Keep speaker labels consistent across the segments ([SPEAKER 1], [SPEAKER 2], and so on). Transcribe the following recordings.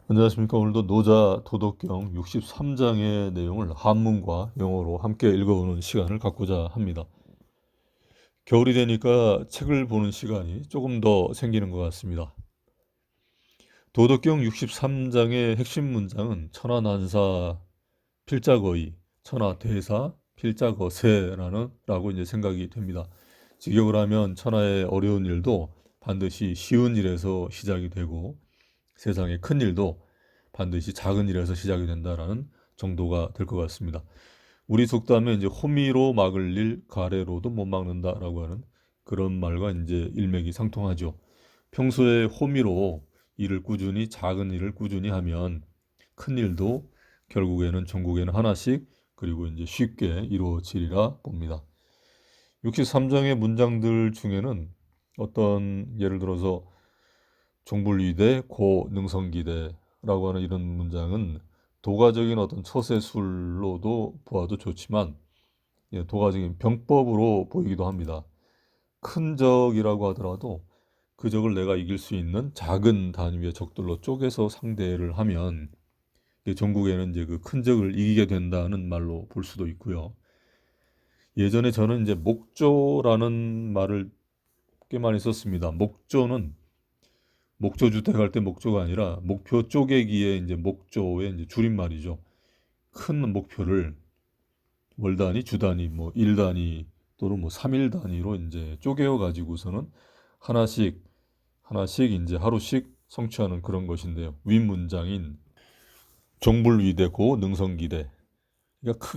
[SPEAKER 1] 안녕하십니까. 오늘도 노자 도덕경 63장의 내용을 한문과 영어로 함께 읽어보는 시간을 갖고자 합니다. 겨울이 되니까 책을 보는 시간이 조금 더 생기는 것 같습니다. 도덕경 63장의 핵심 문장은 천하난사 필자거의, 천하대사 필자거세라고 이제 생각이 됩니다. 직역을 하면 천하의 어려운 일도 반드시 쉬운 일에서 시작이 되고 세상의 큰 일도 반드시 작은 일에서 시작이 된다라는 정도가 될 것 같습니다. 우리 속담에 이제 호미로 막을 일 가래로도 못 막는다라고 하는 그런 말과 이제 일맥이 상통하죠. 평소에 호미로 일을 꾸준히 작은 일을 꾸준히 하면 큰 일도 결국에는 전국에는 하나씩 그리고 이제 쉽게 이루어지리라 봅니다. 63장의 문장들 중에는 어떤 예를 들어서 종불위대 고능성기대라고 하는 이런 문장은 도가적인 어떤 처세술로도 보아도 좋지만 도가적인 병법으로 보이기도 합니다. 큰 적이라고 하더라도 그 적을 내가 이길 수 있는 작은 단위의 적들로 쪼개서 상대를 하면 전국에는 이제 그 큰 적을 이기게 된다는 말로 볼 수도 있고요. 예전에 저는 이제 목조라는 말을 꽤 많이 썼습니다. 목조는 목조 주택 할 때 목조가 아니라 목표 쪼개기에 이제 목조의 이제 줄임말이죠. 큰 목표를 월 단위, 주 단위, 뭐 일 단위 또는 뭐 3일 단위로 이제 쪼개어 가지고서는 하나씩 하나씩 이제 하루씩 성취하는 그런 것인데요. 윗 문장인 종불위대고 능성기대. 그러니까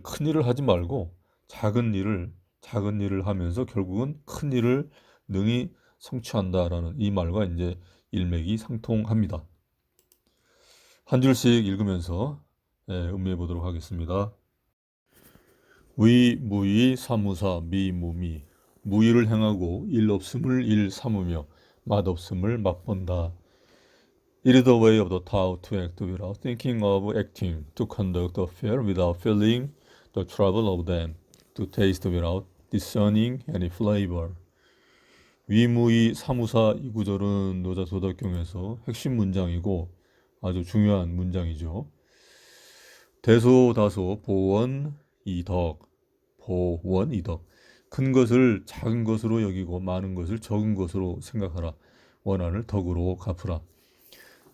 [SPEAKER 1] 큰 일을 하지 말고 작은 일을 하면서 결국은 큰 일을 능히 성취한다라는 이 말과 이제 일맥이 상통합니다. 한 줄씩 읽으면서 음미해 보도록 하겠습니다. 위, 무위, 사무사, 미, 무미. 무위를 행하고 일 없음을 일 삼으며 맛 없음을 맛본다. It is the way of the Tao to act without thinking of acting, to conduct affairs without feeling the trouble of them, to taste without discerning any flavor. 위무이 사무사 이 구절은 노자 도덕경에서 핵심 문장이고 아주 중요한 문장이죠. 대소다소 보원 이덕 큰 것을 작은 것으로 여기고 많은 것을 적은 것으로 생각하라. 원한을 덕으로 갚으라.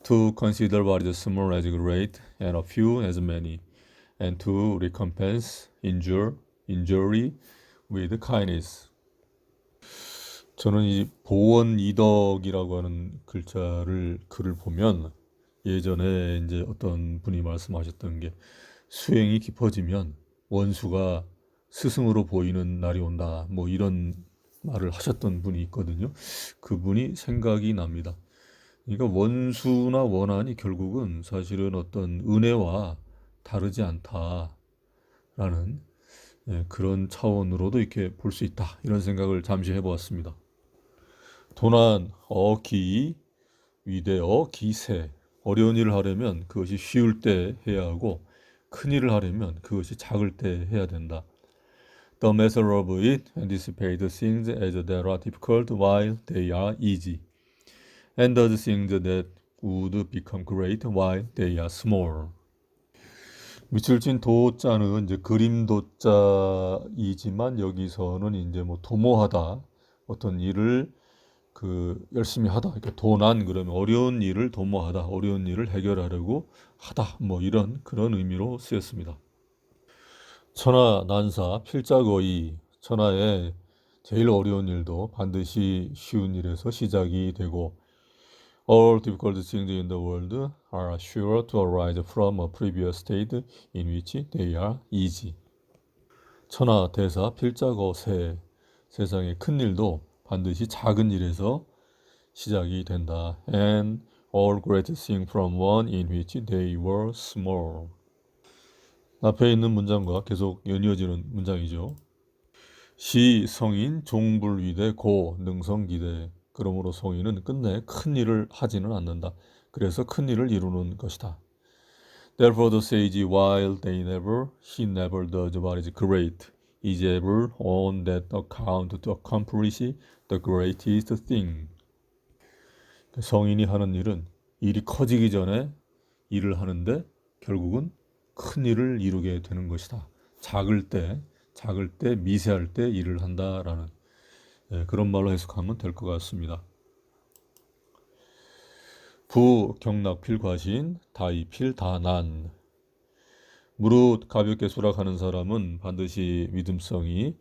[SPEAKER 1] To consider what is small as great and a few as many, and to recompense injury with kindness. 저는 이 보원이덕이라고 하는 글을 보면 예전에 이제 어떤 분이 말씀하셨던 게 수행이 깊어지면 원수가 스승으로 보이는 날이 온다. 뭐 이런 말을 하셨던 분이 있거든요. 그분이 생각이 납니다. 그러니까 원수나 원한이 결국은 사실은 어떤 은혜와 다르지 않다라는 그런 차원으로도 이렇게 볼 수 있다. 이런 생각을 잠시 해보았습니다. 도난, 어기, 위대어, 기세. 어려운 일을 하려면 그것이 쉬울 때 해야 하고 큰 일을 하려면 그것이 작을 때 해야 된다. The matter of it anticipate things as that are difficult while they are easy, and does things that would become great while they are small. 밑줄 친 도자는 이제 그림 도자이지만 여기서는 이제 뭐 도모하다 어떤 일을 열심히 하다. 그러니까 도난 그러면 어려운 일을 도모하다. 어려운 일을 해결하려고 하다. 뭐 이런 그런 의미로 쓰였습니다. 천하 난사 필자거의 천하의 제일 어려운 일도 반드시 쉬운 일에서 시작이 되고 All difficult things in the world are sure to arise from a previous state in which they are easy. 천하 대사 필자거세 세상의 큰 일도 반드시 작은 일에서 시작이 된다. And all great things from one in which they were small. 앞에 있는 문장과 계속 연이어지는 문장이죠. 시 성인 종불위대 고 능성기대. 그러므로 성인은 끝내 큰 일을 하지는 않는다. 그래서 큰 일을 이루는 것이다. Therefore the sage while he never does what is great, is able on that account to accomplish the greatest thing. 성인이 하는 일은 일이 커지기 전에 일을 하는데 결국은 큰 일을 이루게 되는 것이다. 작을 때 미세할 때 일을 한다라는 그런 말로 해석하면 될 것 같습니다. 부, 경락, 필, 과신, 다이, 필, 다난. 무릇 가볍게 수락하는 사람은 반드시 믿음성이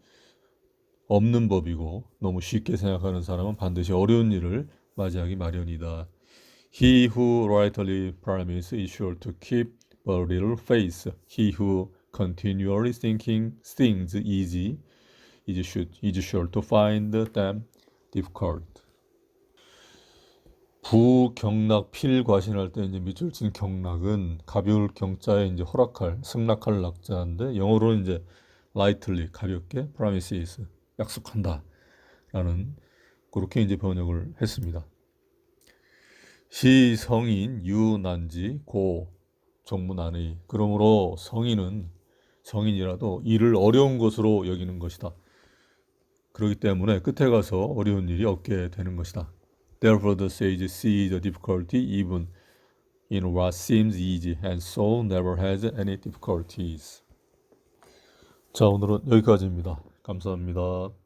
[SPEAKER 1] 없는 법이고 너무 쉽게 생각하는 사람은 반드시 어려운 일을 맞이하기 마련이다. He who rightly promises is sure to keep a little faith. He who continually thinking things easy is sure to find them difficult. 부경락 필과신할 때 이제 밑줄 친 경락은 가벼울 경자에 이제 허락할 승낙할 낙자인데 영어로는 이제 lightly 가볍게 promises 약속한다라는 그렇게 이제 번역을 했습니다. 시 성인 유난지 고 정문안의 그러므로 성인이라도 일을 어려운 것으로 여기는 것이다. 그렇기 때문에 끝에 가서 어려운 일이 없게 되는 것이다. Therefore the sage sees the difficulty even in what seems easy and so never has any difficulties. 자, 오늘은 여기까지입니다. 감사합니다.